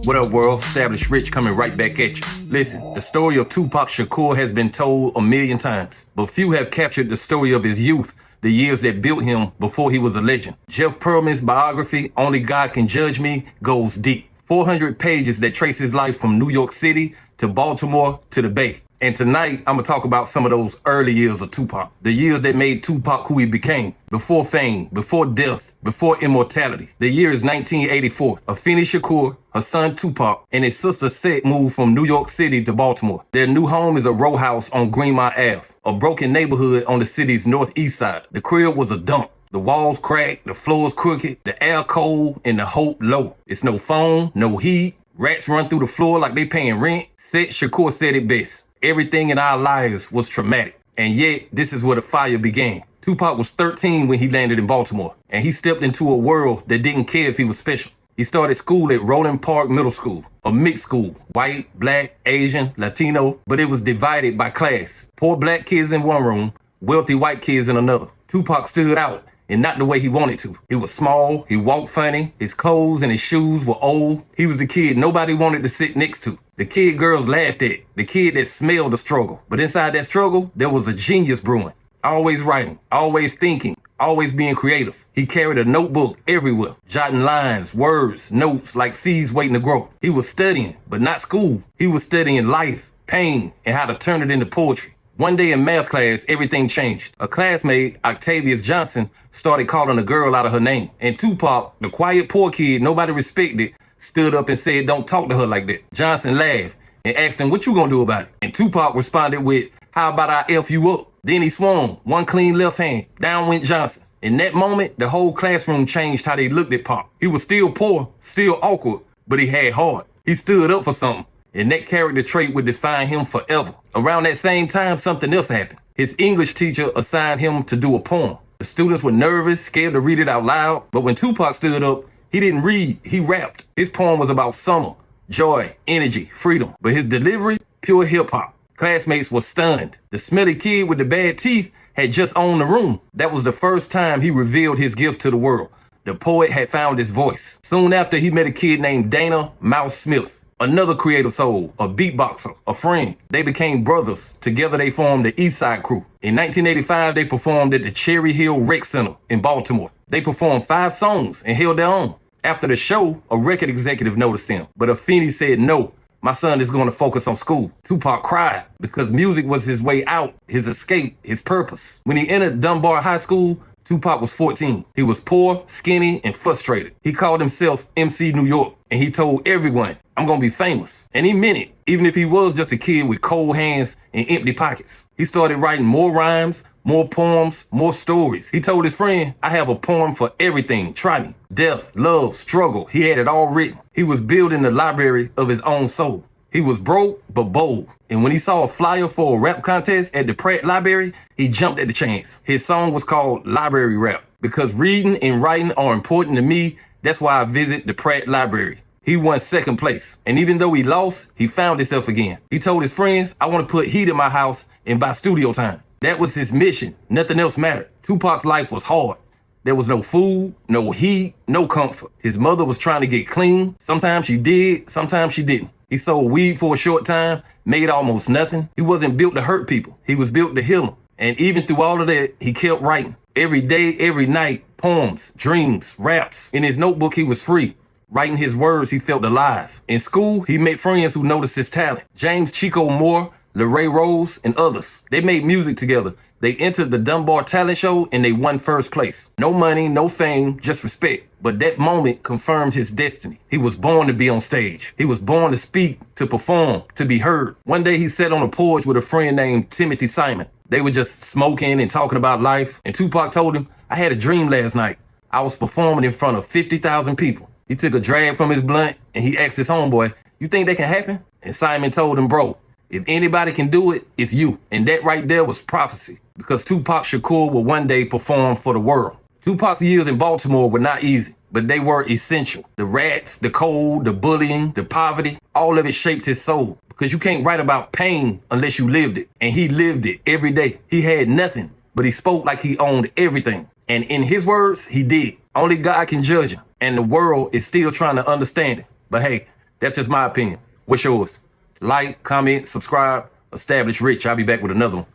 What up, world? Established Rich coming right back at you. Listen, the story of Tupac Shakur has been told a million times, but few have captured the story of his youth, the years that built him before he was a legend. Jeff Pearlman's biography, Only God Can Judge Me, goes deep. 400 pages that trace his life from New York City to Baltimore to the Bay. And tonight, I'm going to talk about some of those early years of Tupac. The years that made Tupac who he became. Before fame, before death, before immortality. The year is 1984. R.I.C.H Shakur, her son Tupac, and his sister Set moved from New York City to Baltimore. Their new home is a row house on Greenmount Ave, a broken neighborhood on the city's northeast side. The crib was a dump. The walls cracked, the floors crooked, the air cold, and the hope low. It's no phone, no heat. Rats run through the floor like they paying rent. R.I.C.H Shakur said it best. Everything in our lives was traumatic. And yet, this is where the fire began. Tupac was 13 when he landed in Baltimore, and he stepped into a world that didn't care if he was special. He started school at Roland Park Middle School, a mixed school, white, black, Asian, Latino, but it was divided by class. Poor black kids in one room, wealthy white kids in another. Tupac stood out, and not the way he wanted to. He was small, he walked funny, his clothes and his shoes were old. He was the kid nobody wanted to sit next to. The kid girls laughed at, the kid that smelled the struggle. But inside that struggle, there was a genius brewing. Always writing, always thinking, always being creative. He carried a notebook everywhere, jotting lines, words, notes like seeds waiting to grow. He was studying, but not school. He was studying life, pain, and how to turn it into poetry. One day in math class, everything changed. A classmate, Octavius Johnson, started calling a girl out of her name. And Tupac, the quiet poor kid nobody respected, stood up and said, "Don't talk to her like that." Johnson laughed and asked him, "What you gonna do about it?" And Tupac responded with, "How about I F you up?" Then he swung, one clean left hand. Down went Johnson. In that moment, the whole classroom changed how they looked at Pac. He was still poor, still awkward, but he had heart. He stood up for something. And that character trait would define him forever. Around that same time, something else happened. His English teacher assigned him to do a poem. The students were nervous, scared to read it out loud. But when Tupac stood up, he didn't read, he rapped. His poem was about summer, joy, energy, freedom. But his delivery, pure hip hop. Classmates were stunned. The smelly kid with the bad teeth had just owned the room. That was the first time he revealed his gift to the world. The poet had found his voice. Soon after, he met a kid named Dana Mouse Smith. Another creative soul, a beatboxer, a friend. They became brothers. Together they formed the East Side Crew. In 1985, they performed at the Cherry Hill Rec Center in Baltimore. They performed 5 songs and held their own. After the show, a record executive noticed them, but R.I.C.H said, "No, my son is going to focus on school." Tupac cried because music was his way out, his escape, his purpose. When he entered Dunbar High School, Tupac was 14. He was poor, skinny, and frustrated. He called himself MC New York, and he told everyone, "I'm gonna be famous." And he meant it, even if he was just a kid with cold hands and empty pockets. He started writing more rhymes, more poems, more stories. He told his friend, "I have a poem for everything. Try me." Death, love, struggle. He had it all written. He was building the library of his own soul. He was broke, but bold. And when he saw a flyer for a rap contest at the Pratt Library, he jumped at the chance. His song was called Library Rap. Because reading and writing are important to me, that's why I visit the Pratt Library. He won second place. And even though he lost, he found himself again. He told his friends, "I want to put heat in my house and buy studio time." That was his mission. Nothing else mattered. Tupac's life was hard. There was no food, no heat, no comfort. His mother was trying to get clean. Sometimes she did, sometimes she didn't. He sold weed for a short time, made almost nothing. He wasn't built to hurt people. He was built to heal them. And even through all of that, he kept writing. Every day, every night, poems, dreams, raps. In his notebook, he was free. Writing his words, he felt alive. In school, he met friends who noticed his talent. James Chico Moore, LeRae Rose, and others. They made music together. They entered the Dunbar Talent Show and they won first place. No money, no fame, just respect. But that moment confirmed his destiny. He was born to be on stage. He was born to speak, to perform, to be heard. One day he sat on a porch with a friend named Timothy Simon. They were just smoking and talking about life. And Tupac told him, "I had a dream last night. I was performing in front of 50,000 people." He took a drag from his blunt and he asked his homeboy, "You think that can happen?" And Simon told him, "Bro, if anybody can do it, it's you." And that right there was prophecy, because Tupac Shakur will one day perform for the world. Tupac's years in Baltimore were not easy, but they were essential. The rats, the cold, the bullying, the poverty, all of it shaped his soul. Because you can't write about pain unless you lived it. And he lived it every day. He had nothing, but he spoke like he owned everything. And in his words, he did. Only God can judge him. And the world is still trying to understand it. But hey, That's just my opinion. What's yours? Like, comment, subscribe. Establish Rich. I'll be back with another one.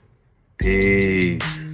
Peace.